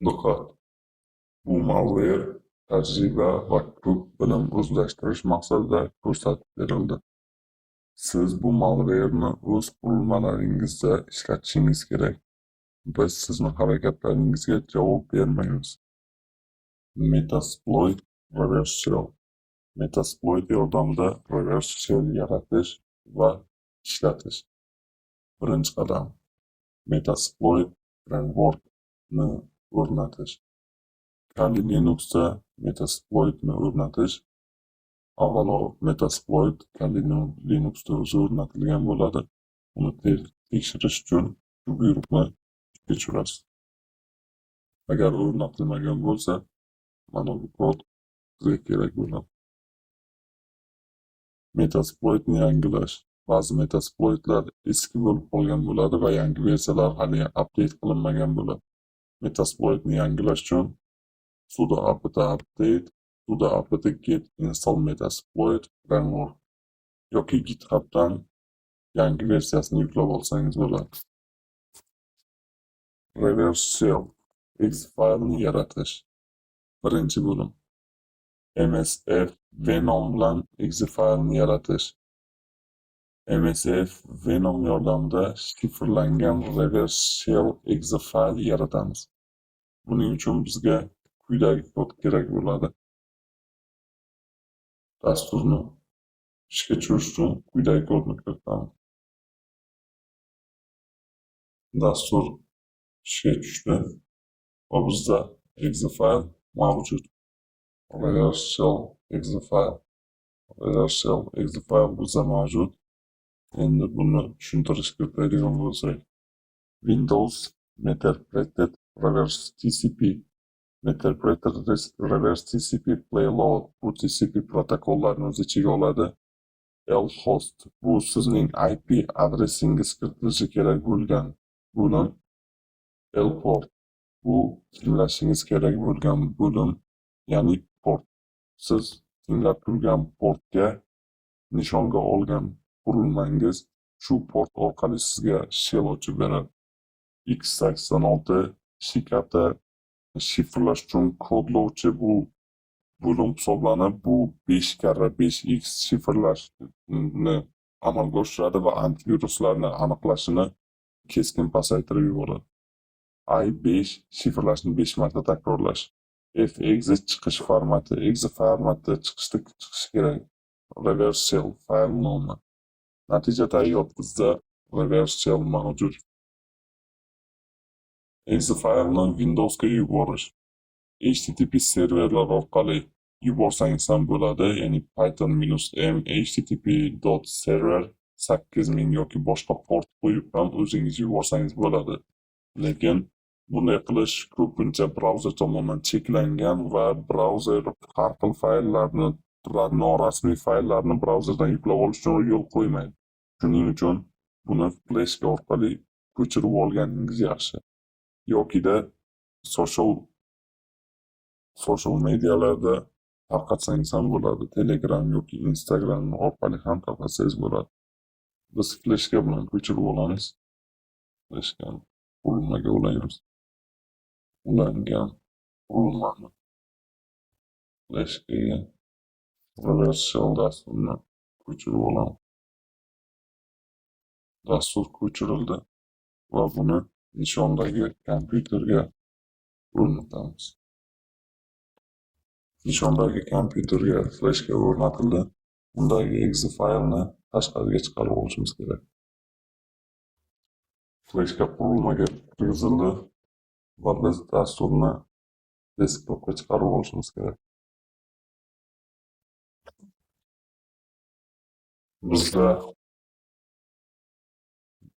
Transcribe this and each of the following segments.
Diqqat! Bu malware tajriba va ko'p bilim o'zlashtirish maqsadida ko'rsatib berildi. Siz bu malwareni o'z qurilmalaringizda ishlatishingiz kerak. Biz sizni harakatlaringizga javob bermaymiz. Metasploit reverse shell. Metasploit yordamida reverse shell yaratish va ishlatish. Birinchi qadam. Metasploit frameworkni o'rnatish. Kali Linuxda Metasploitni o'rnatish. Avvalo Metasploit Kali Linuxda o'zi o'rnatilgan bo'ladi. Uni tekshirish uchun shu buyruqni ishga tushirasiz. Agar o'rnatilmagan bo'lsa, mana bu kod sizga kerak bo'ladi. Metasploitni yangilash. Ba'zi Metasploitlar eski bo'lib qolgan bo'ladi va yangi versiyalar hali update qilinmagan bo'ladi. Metasploitni yangilash uchun sudo apt update, sudo apt get install Metasploit framework yoki GitHubdan yangi versiyasini yuklab olsangiz bo'ladi. Reverse shell exe faylni yaratish. Birinchi bo'lim. MSF Venom bilan exe faylni yaratish. MSF Venom yordamida shifrlangan reverse shell exe fayl yaratamiz. Buning uchun bizga quyidagi kod kerak bo'ladi. Dasturni ishga tushirish uchun quyidagi kodni kiritamiz. Dastur ishga tushdi va bizda exe fayl mavjud. Reverse shell exe fayl bizda mavjud. Endi buni tushuntirish kiritadigan bo'lsak, Windows Meterpreted Reverse TCP Meterpreted Reverse TCP Payload bu TCP protokollarini o'z ichiga oladi. Lhost bu sizning IP adresingiz kiritilishi kerak bo'lgan bo'lim. Lport bu tinglashingiz kerak bo'lgan bo'lim, ya'ni port. Siz tinglab turgan portga nishonga olgan qurilmangiz shu port orqali sizga shell ochib beradi. X86 shifrlashda shifrlash uchun kodlovchi bu bo'lim hisoblanib, bu 5x5x shifrlashni amalga oshiradi va antiviruslarni aniqlashini keskin pasaytirib yuboradi. I5 shifrlashni 5 marta takrorlash. Fexe chiqish formati, exe formatda chiqishi kerak. Reverse shell fayl nomi. Natija tayyor, bizda reverse shell mavjud. Exe faylni Windowsga yuborish. HTTP serverlar orqali yuborsangiz ham bo'ladi, ya'ni python-m http.server 8000 yoki boshqa port qo'yib ham o'zingiz yuborsangiz bo'ladi. Lekin bunday qilish ko'pincha brauzer tomonidan cheklangan va brauzer har xil fayllarni, norasmiy fayllarni brauzerdan yuklab olish uchun yo'l qo'ymaydi. Shuning uchun buni fleshka orqali ko'chirib olganingiz yaxshi. Yokida social medialarda tarqatsangiz ham bo'ladi. Telegram yoki Instagram orqali ham tarqatsangiz bo'ladi. Biz fleshka bilan ko'chirib olamiz. Fleshka qurilmaga ulaymiz. Ulangan qurilmani fleshkaga reverse shell dasturini ko'chirib olamiz. Dastur ko'chirildi va buni nishondagi kompyuterga o'rnatamiz. Nishondagi kompyuterga fleshka o'rnatildi. Undagi exe faylni tashqariga chiqarib olishimiz kerak. Fleshka qurilmaga kirgizildi va biz dasturni desktopga chiqarib olishimiz kerak.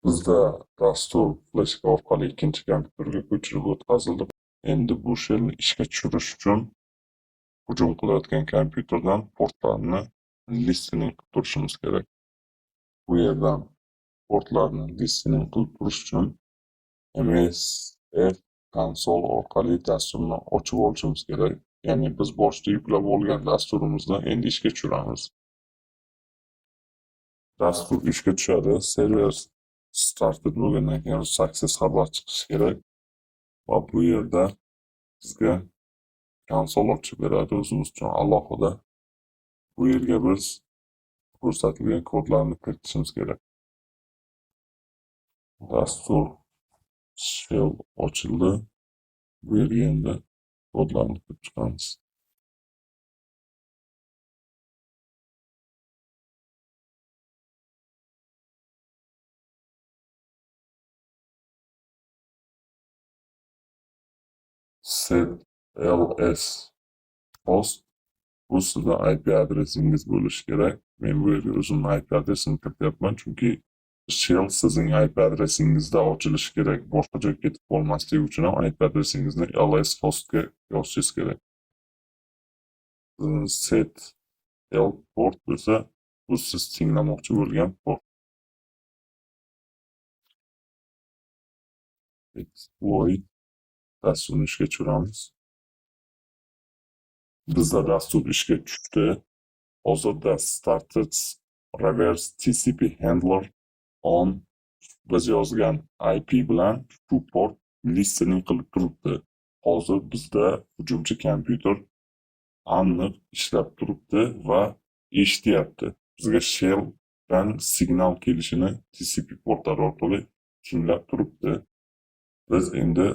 Bizda dastur fleshka orqali ikkinchi kompyuterga ko'chirib o'tkazildi. Endi bu shellni ishga tushirish uchun hujum qilayotgan kompyuterdan portlarni listening qilib turishimiz kerak. Bu yerdan portlarni listening qilib turish uchun MSF konsol orqali dasturni ochib olishimiz kerak. Ya'ni biz boshda yuklab olgan dasturimizni endi ishga tushiramiz. Dastur ishga tushadi. Server started bo'lgandan keyin success xabar chiqishi kerak. Va bu yerda bizga konsol ochib beradi o'zimiz uchun alohida. Bu yerga biz ko'rsatilgan kodlarni kiritishimiz kerak. Dastur shell ochildi. Bu yerga endi kodlarni kirib chiqamiz. Set ls host bu sizni IP adresingiz bo'lishi kerak. Men bu yerga o'zimni IP adresini kirityapman, chunki shell sizning IP adresingizda ochilishi kerak. Boshqa joyga ketib qolmasligi uchun ham IP adresingizni ls hostga yozishingiz kerak. Set l port bo'lsa, bu siz tinglamoqchi bo'lgan port. Exploit dasturni ishga tushiramiz. Bizda dastur ishga tushdi. Hozirda started reverse TCP handler on biz yozgan IP bilan shu port listening qilib turibdi. Hozir bizda hujumchi kompyuter aniq ishlab turibdi va eshityapti. Bizga shelldan signal kelishini TCP portlari orqali tinglab turibdi. Biz endi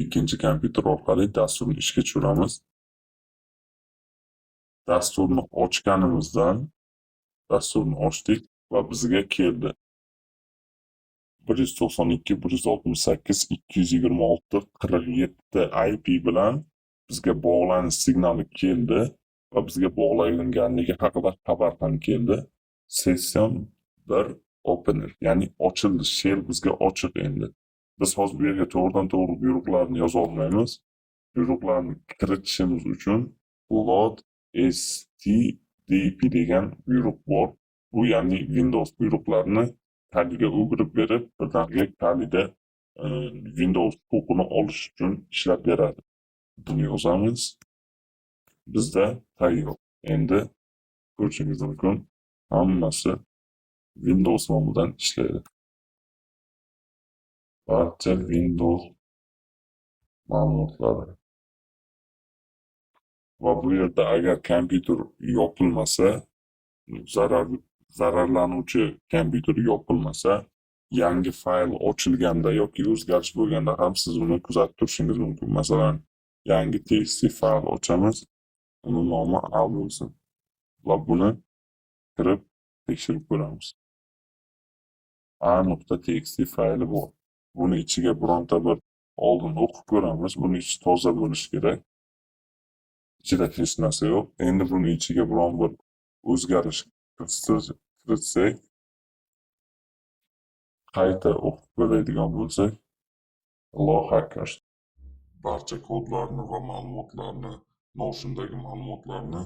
ikkinchi kompyuter orqali dasturni ishga tushiramiz. Dasturni ochganimizdan dasturni ochdik va bizga keldi. 192, 168, 226, 47 IP bilan bizga bog'lanish signali keldi va bizga bog'langanligi haqida xabar ham keldi. Session 1 opener, ya'ni ochildi. Shell bizga ochiq endi. Biz hozir bu yerga to'g'ridan-to'g'ri buyruqlarni yoza olmaymiz. Buyruqlarni kiritishimiz uchun load stdp degan buyruq bor. Bu ya'ni Windows buyruqlarini kaliga o'girib berib, birdaniga kalida Windows huquqini olish uchun ishlab beradi. Buni yozamiz. Bizda tayyor. Endi ko'rishingiz mumkin, hammasi Windows nomidan ishlaydi. Barcha Windows ma'lumotlari. Va bu yerda agar kompyuter yopilmasa, zararlanuvchi kompyuter yopilmasa, yangi fayl ochilganda yoki o'zgarish bo'lganda ham siz uni kuzatib turishingiz mumkin. Masalan, yangi txt fayl ochamiz, uni nomi A bo'lsin va buni kirib tekshirib ko'ramiz. A.txt fayli bor. Buni ichiga bironta bir oldin o'qib ko'ramiz. Buni ichi toza bo'lishi kerak. Ichida hech narsa yo'q. Endi buni ichiga biron bir o'zgarish kiritsak, qayta o'qib ko'radigan bo'lsak, Alloh hakkar. Barcha kodlarni va ma'lumotlarni, Notion'dagi ma'lumotlarni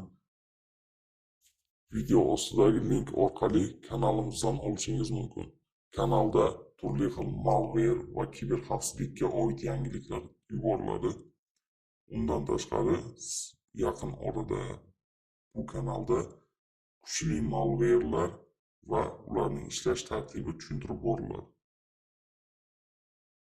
video ostidagi link orqali kanalimizdan olishingiz mumkin. Kanalda turli xil malware va kiberxavfsizlikka oid yangiliklar yuboriladi. Undan tashqari, yaqin orada bu kanalda kuchli malwarelar va ularning ishlash tartibi tushuntirib boriladi.